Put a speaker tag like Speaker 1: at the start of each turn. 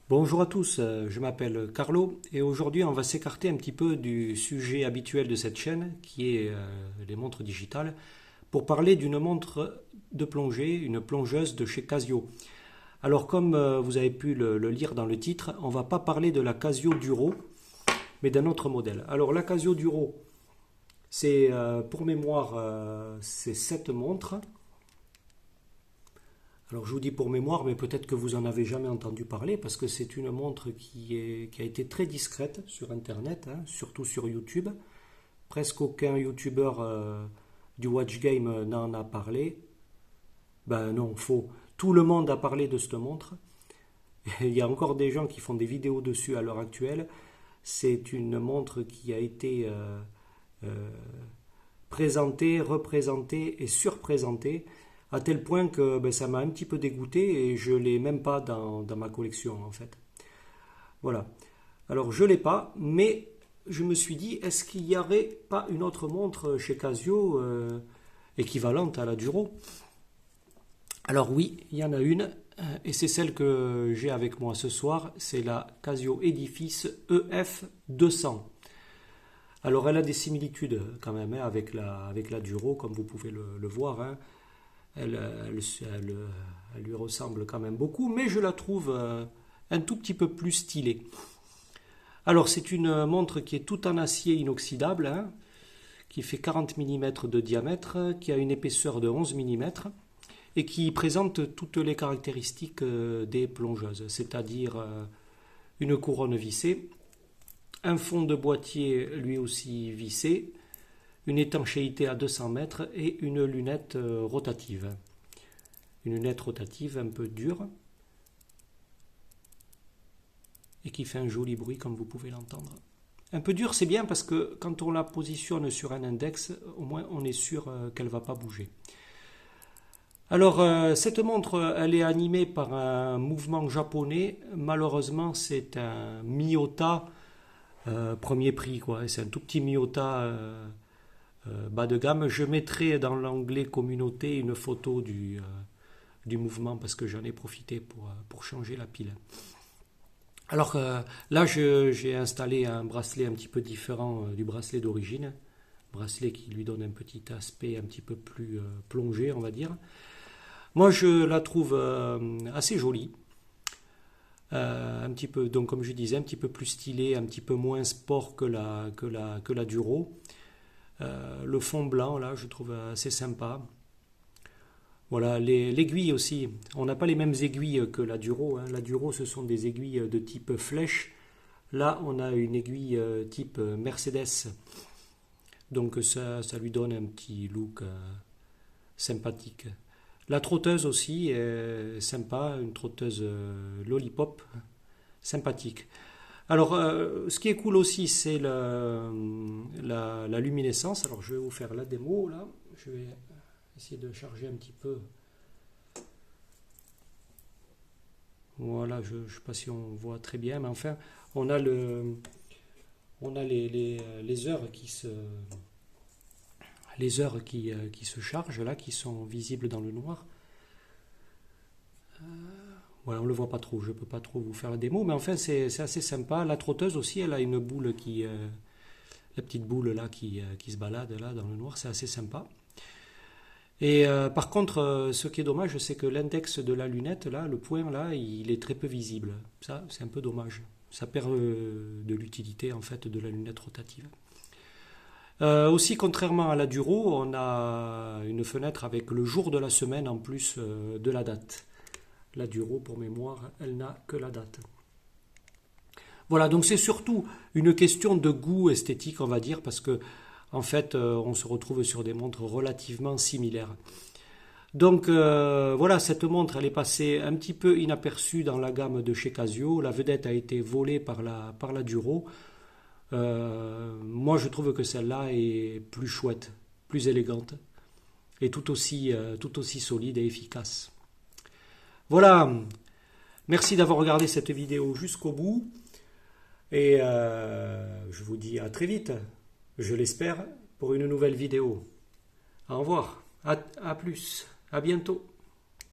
Speaker 1: Bonjour à tous, je m'appelle Carlo et aujourd'hui on va s'écarter un petit peu du sujet habituel de cette chaîne qui est les montres digitales pour parler d'une montre de plongée, une plongeuse de chez Casio. Alors comme vous avez pu le lire dans le titre, on ne va pas parler de la Casio Duro mais d'un autre modèle. Alors la Casio Duro, c'est pour mémoire, c'est cette montre. Alors je vous dis pour mémoire, mais peut-être que vous en avez jamais entendu parler parce que c'est une montre qui a été très discrète sur Internet, hein, surtout sur YouTube. Presque aucun YouTuber du Watch Game n'en a parlé. Ben non, faux. Tout le monde a parlé de cette montre. Il y a encore des gens qui font des vidéos dessus à l'heure actuelle. C'est une montre qui a été euh, présentée, représentée et surprésentée à tel point que ça m'a un petit peu dégoûté et je ne l'ai même pas dans ma collection en fait. Voilà. Alors je ne l'ai pas, mais je me suis dit, est-ce qu'il n'y aurait pas une autre montre chez Casio équivalente à la Duro? Alors oui, il y en a une, et c'est celle que j'ai avec moi ce soir, c'est la Casio Edifice EF200. Alors elle a des similitudes quand même hein, avec la Duro, comme vous pouvez le voir. Hein. Elle lui ressemble quand même beaucoup, mais je la trouve un tout petit peu plus stylée. Alors c'est une montre qui est toute en acier inoxydable, hein, qui fait 40 mm de diamètre, qui a une épaisseur de 11 mm et qui présente toutes les caractéristiques des plongeuses, c'est-à-dire une couronne vissée, un fond de boîtier lui aussi vissé, une étanchéité à 200 mètres et une lunette rotative. Une lunette rotative un peu dure et qui fait un joli bruit comme vous pouvez l'entendre. Un peu dure, c'est bien parce que quand on la positionne sur un index, au moins on est sûr qu'elle ne va pas bouger. Alors, cette montre, elle est animée par un mouvement japonais. Malheureusement, c'est un Miyota premier prix, quoi. C'est un tout petit Miyota bas de gamme. Je mettrai dans l'onglet communauté une photo du mouvement parce que j'en ai profité pour changer la pile. Alors là, j'ai installé un bracelet un petit peu différent du bracelet d'origine. Bracelet qui lui donne un petit aspect un petit peu plus plongé, on va dire. Moi, je la trouve assez jolie. Un petit peu, donc comme je disais, un petit peu plus stylée, un petit peu moins sport que la Duro. Le fond blanc, là, je trouve assez sympa. Voilà, l'aiguille aussi. On n'a pas les mêmes aiguilles que la Duro. Hein. La Duro, ce sont des aiguilles de type flèche. Là, on a une aiguille type Mercedes. Donc ça lui donne un petit look sympathique. La trotteuse aussi est sympa, une trotteuse lollipop, sympathique. Alors, ce qui est cool aussi, c'est la luminescence. Alors, je vais vous faire la démo, là. Je vais essayer de charger un petit peu. Voilà, je ne sais pas si on voit très bien, mais enfin, on a les heures qui se chargent, là, qui sont visibles dans le noir. Voilà, on ne le voit pas trop, je ne peux pas trop vous faire la démo, mais enfin c'est assez sympa. La trotteuse aussi, elle a une boule la petite boule là qui se balade là dans le noir, c'est assez sympa. Et par contre, ce qui est dommage, c'est que l'index de la lunette, là, le point là, il est très peu visible. Ça, c'est un peu dommage. Ça perd de l'utilité en fait de la lunette rotative. Aussi, contrairement à la Duro, on a une fenêtre avec le jour de la semaine en plus de la date. La Duro, pour mémoire, elle n'a que la date. Voilà, donc c'est surtout une question de goût esthétique, on va dire, parce que en fait, on se retrouve sur des montres relativement similaires. Donc voilà, cette montre, elle est passée un petit peu inaperçue dans la gamme de chez Casio. La vedette a été volée par la Duro. Moi, je trouve que celle-là est plus chouette, plus élégante et tout aussi solide et efficace. Voilà, merci d'avoir regardé cette vidéo jusqu'au bout et je vous dis à très vite, je l'espère, pour une nouvelle vidéo. Au revoir, à plus, à bientôt.